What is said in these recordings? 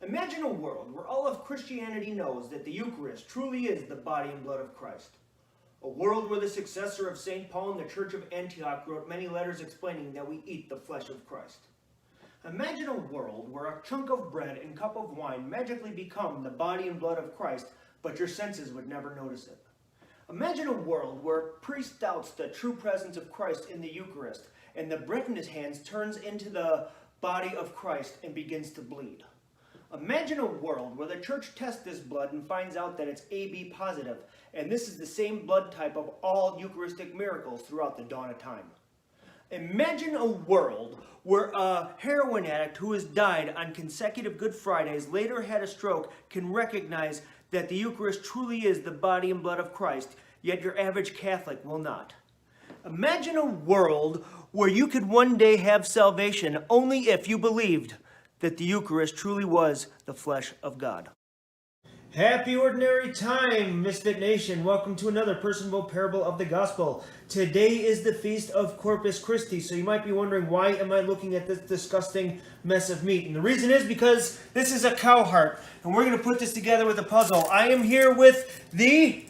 Imagine a world where all of Christianity knows that the Eucharist truly is the body and blood of Christ. A world where the successor of St. Paul in the Church of Antioch wrote many letters explaining that we eat the flesh of Christ. Imagine a world where a chunk of bread and cup of wine magically become the body and blood of Christ, but your senses would never notice it. Imagine a world where a priest doubts the true presence of Christ in the Eucharist, and the bread in his hands turns into the body of Christ and begins to bleed. Imagine a world where the church tests this blood and finds out that it's AB positive, and this is the same blood type of all Eucharistic miracles throughout the dawn of time. Imagine a world where a heroin addict who has died on consecutive Good Fridays, later had a stroke, can recognize that the Eucharist truly is the body and blood of Christ, yet your average Catholic will not. Imagine a world where you could one day have salvation only if you believed that the Eucharist truly was the flesh of God. Happy ordinary time, Misfit Nation. Welcome to another personable parable of the gospel. Today is the feast of Corpus Christi, so you might be wondering, why am I looking at this disgusting mess of meat? And the reason is because this is a cow heart, and we're going to put this together with a puzzle. I am here with the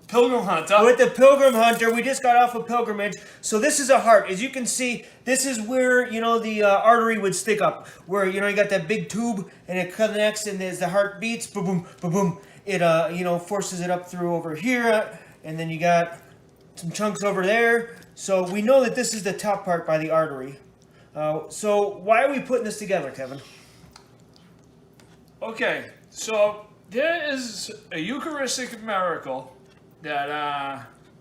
Pilgrim Hunter. With the Pilgrim Hunter. We just got off a pilgrimage. So this is a heart. As you can see, this is where, the artery would stick up. Where, you got that big tube and it connects, and as the heart beats, boom, boom, boom, boom. It, forces it up through over here. And then you got some chunks over there. So we know that this is the top part by the artery. So why are we putting this together, Kevin? Okay, so there is a Eucharistic miracle that,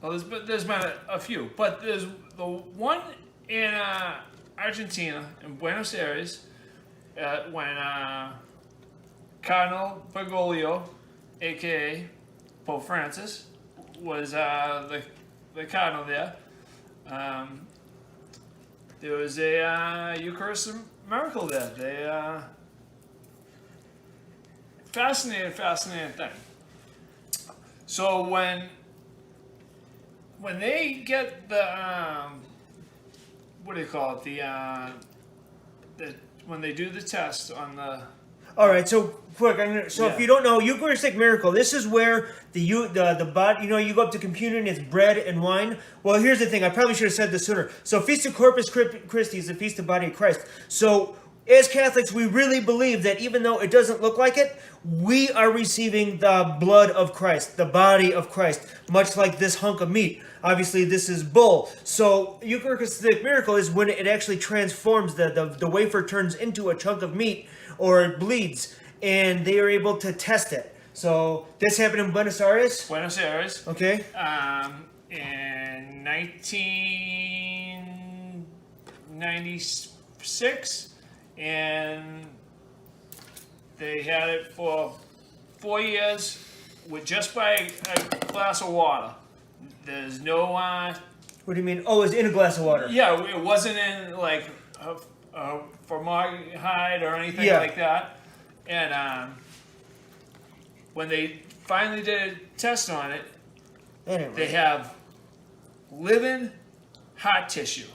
there's been a few, but there's the one in Argentina, in Buenos Aires, when Cardinal Bergoglio, a.k.a. Pope Francis, was the cardinal there. There was a Eucharistic miracle there. Fascinating thing. So when they get the what do you call it, when they do the test on the. All right, so quick. If you don't know, Eucharistic miracle. This is where the body. You go up to communion. It's bread and wine. Well, here's the thing. I probably should have said this sooner. So, Feast of Corpus Christi is the feast of body of Christ. So, as Catholics, we really believe that even though it doesn't look like it, we are receiving the blood of Christ, the body of Christ, much like this hunk of meat. Obviously, this is bull. So, Eucharistic miracle is when it actually transforms, the wafer turns into a chunk of meat, or it bleeds, and they are able to test it. So, this happened in Buenos Aires? Buenos Aires. Okay. In 1996. And they had it for 4 years with just by a glass of water. There's no. What do you mean? Oh, it's in a glass of water. Yeah, it wasn't in like a formaldehyde or anything like that. And when they finally did a test on it, they have living heart tissue,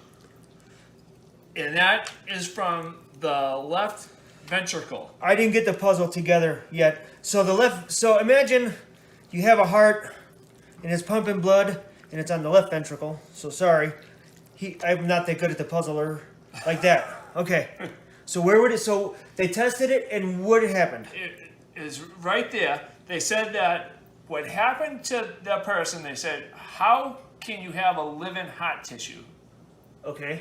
and that is from the left ventricle. I didn't get the puzzle together yet. So imagine you have a heart and it's pumping blood and it's on the left ventricle. So sorry, I'm not that good at the puzzler like that. Okay. So so they tested it, and what happened? It is right there. They said that what happened to that person, they said, how can you have a living heart tissue? Okay.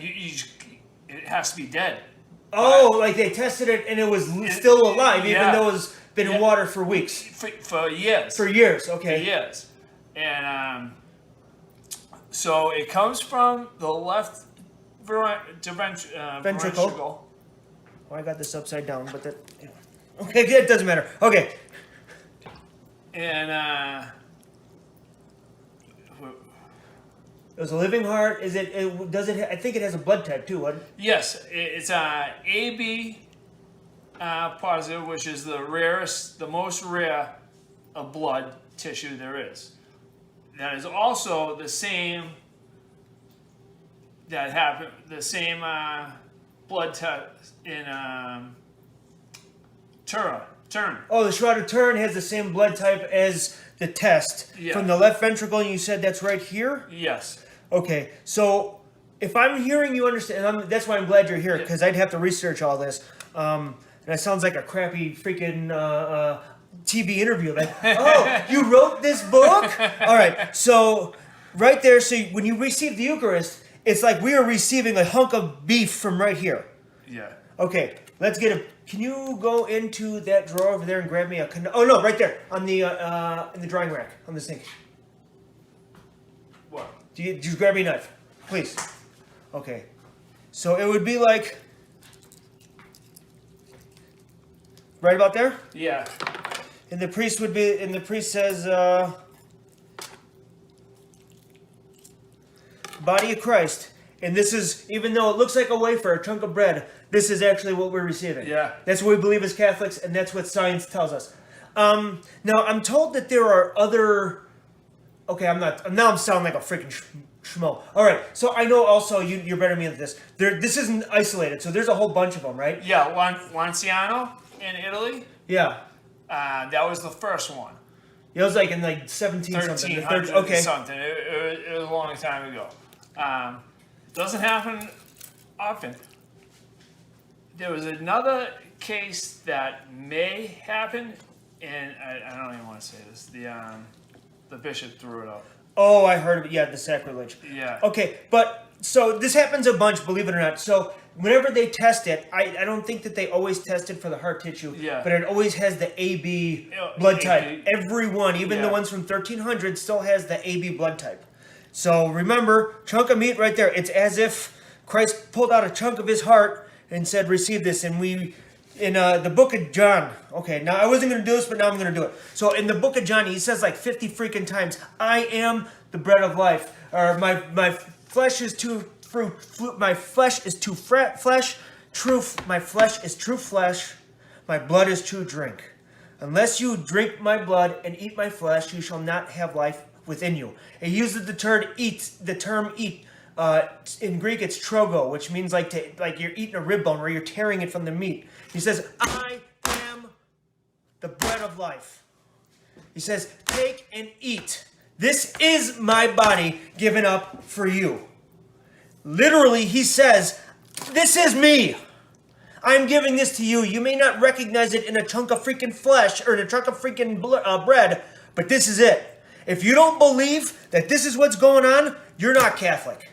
It has to be dead. Oh, like they tested it and it was still alive, even though it's been in water for weeks. For years. For years, okay. For years. And so it comes from the left ventricle. Oh, I got this upside down, but that. Okay, it doesn't matter. Okay. And it was a living heart. Is it? Does it? I think it has a blood type too. What? Yes, it's AB positive, which is the most rare of blood tissue there is. That is also the same. That happened. The same blood test in Turn. Oh, the Shroud of Turin has the same blood type as the test. Yeah. From the left ventricle, and you said that's right here? Yes. Okay, so if I'm hearing you understand, and that's why I'm glad you're here, because I'd have to research all this. And that sounds like a crappy freaking TV interview. Like, oh, you wrote this book? All right, so right there, so when you receive the Eucharist, it's like we are receiving a hunk of beef from right here. Yeah. Okay, let's get a... Can you go into that drawer over there and grab me a... Oh, no, right there, on the in the drying rack, on the sink. What? Just grab me a knife, please. Okay, so it would be like... Right about there? Yeah. And the priest would be... And the priest says... Body of Christ. And this is, even though it looks like a wafer, a chunk of bread, this is actually what we're receiving. Yeah. That's what we believe as Catholics, and that's what science tells us. Now, I'm told that there are other... Okay, now I'm sounding like a freaking schmo. All right, so I know also, you're better than me at this. This isn't isolated, so there's a whole bunch of them, right? Yeah, Lanciano in Italy. Yeah. That was the first one. It was like in like 17-something. 1300 Okay. something. It was a long time ago. Doesn't happen often. There was another case that may happen, and I don't even want to say this. The bishop threw it up. Oh, I heard of it. Yeah, the sacrilege. Yeah. Okay, but so this happens a bunch, believe it or not. So whenever they test it, I don't think that they always test it for the heart tissue. Yeah. But it always has the AB blood type. AB. Every one, even the Yeah. ones from 1300, still has the AB blood type. So remember, chunk of meat right there. It's as if Christ pulled out a chunk of his heart and said, receive this. And we, in the book of John, okay, now I wasn't going to do this, but now I'm going to do it. So in the book of John, he says like 50 freaking times, I am the bread of life. Or my flesh is too fruit, my flesh is too flesh, my flesh is true flesh, my blood is true drink. Unless you drink my blood and eat my flesh, you shall not have life within you. It uses the term eat. In Greek, it's trogo, which means like you're eating a rib bone, where you're tearing it from the meat. He says, I am the bread of life. He says, take and eat. This is my body given up for you. Literally, he says, this is me. I'm giving this to you. You may not recognize it in a chunk of freaking flesh or in a chunk of freaking bread, but this is it. If you don't believe that this is what's going on, you're not Catholic.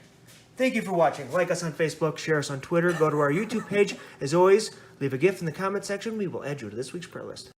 Thank you for watching. Like us on Facebook, share us on Twitter, go to our YouTube page. As always, leave a gift in the comment section. We will add you to this week's prayer list.